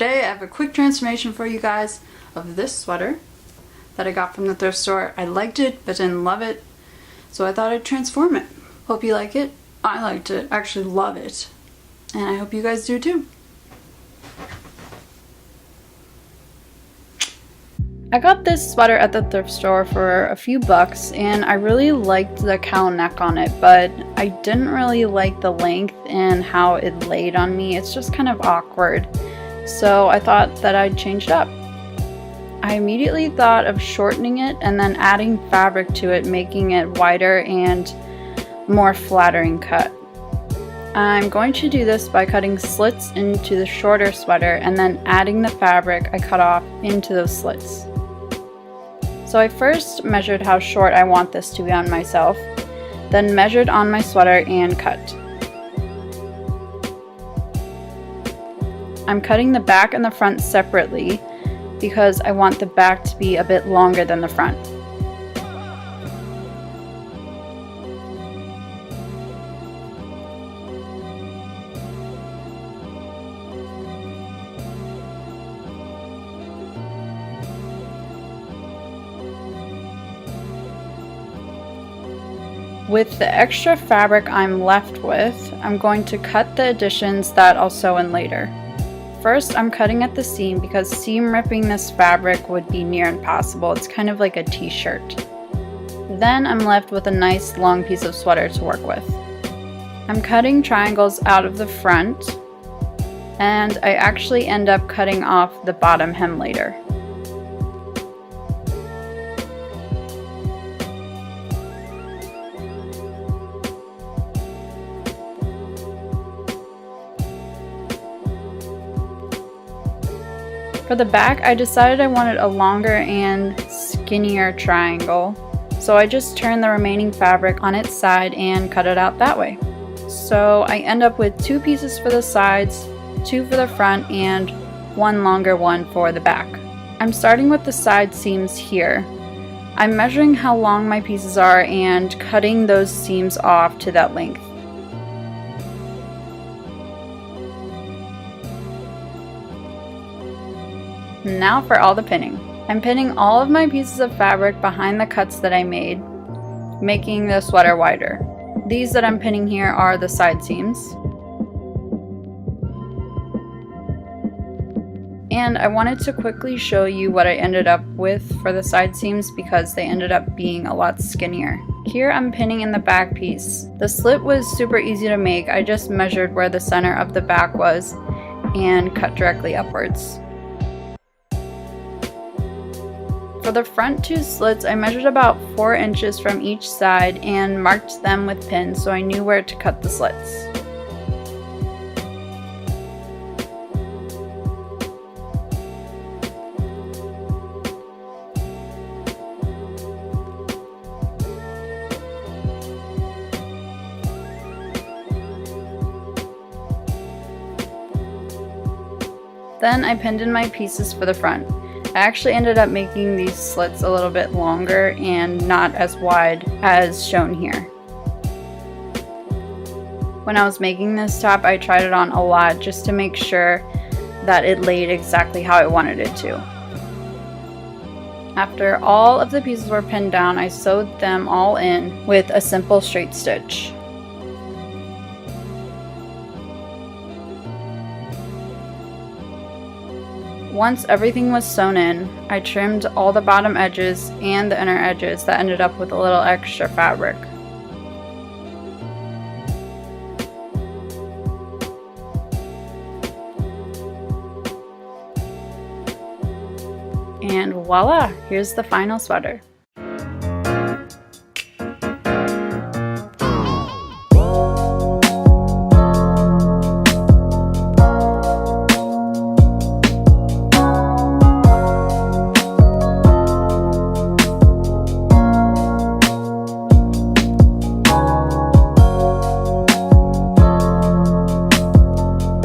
today I have a quick transformation for you guys of this sweater that I got from the thrift store. I liked it but didn't love it, so I thought I'd transform it. Hope you like it. I liked it, actually love it, and I hope you guys do too. I got this sweater at the thrift store for a few bucks and I really liked the cowl neck on it, but I didn't really like the length and how it laid on me. It's just kind of awkward. So I thought that I'd change it up. I immediately thought of shortening it and then adding fabric to it, making it wider and more flattering cut. I'm going to do this by cutting slits into the shorter sweater and then adding the fabric I cut off into those slits. So I first measured how short I want this to be on myself, then measured on my sweater and cut. I'm cutting the back and the front separately because I want the back to be a bit longer than the front. With the extra fabric I'm left with, I'm going to cut the additions that I'll sew in later. First, I'm cutting at the seam because seam ripping this fabric would be near impossible. It's kind of like a t-shirt. Then I'm left with a nice long piece of sweater to work with. I'm cutting triangles out of the front, and I actually end up cutting off the bottom hem later. For the back, I decided I wanted a longer and skinnier triangle, so I just turned the remaining fabric on its side and cut it out that way. So I end up with 2 pieces for the sides, 2 for the front, and 1 longer one for the back. I'm starting with the side seams here. I'm measuring how long my pieces are and cutting those seams off to that length. Now for all the pinning. I'm pinning all of my pieces of fabric behind the cuts that I made, making the sweater wider. These that I'm pinning here are the side seams. And I wanted to quickly show you what I ended up with for the side seams because they ended up being a lot skinnier. Here I'm pinning in the back piece. The slit was super easy to make. I just measured where the center of the back was and cut directly upwards. For the front 2 slits, I measured about 4 inches from each side and marked them with pins so I knew where to cut the slits. Then I pinned in my pieces for the front. I actually ended up making these slits a little bit longer and not as wide as shown here. When I was making this top, I tried it on a lot just to make sure that it laid exactly how I wanted it to. After all of the pieces were pinned down, I sewed them all in with a simple straight stitch. Once everything was sewn in, I trimmed all the bottom edges and the inner edges that ended up with a little extra fabric. And voila, here's the final sweater.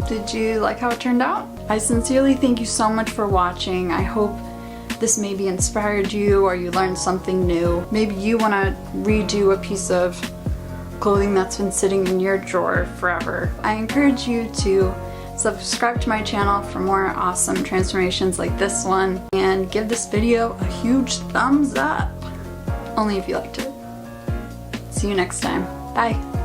Did you like how it turned out? I sincerely thank you so much for watching. I hope this maybe inspired you or you learned something new. Maybe you want to redo a piece of clothing that's been sitting in your drawer forever. I encourage you to Subscribe to my channel for more awesome transformations like this one, and give this video a huge thumbs up. Only if you liked it. See you next time. Bye.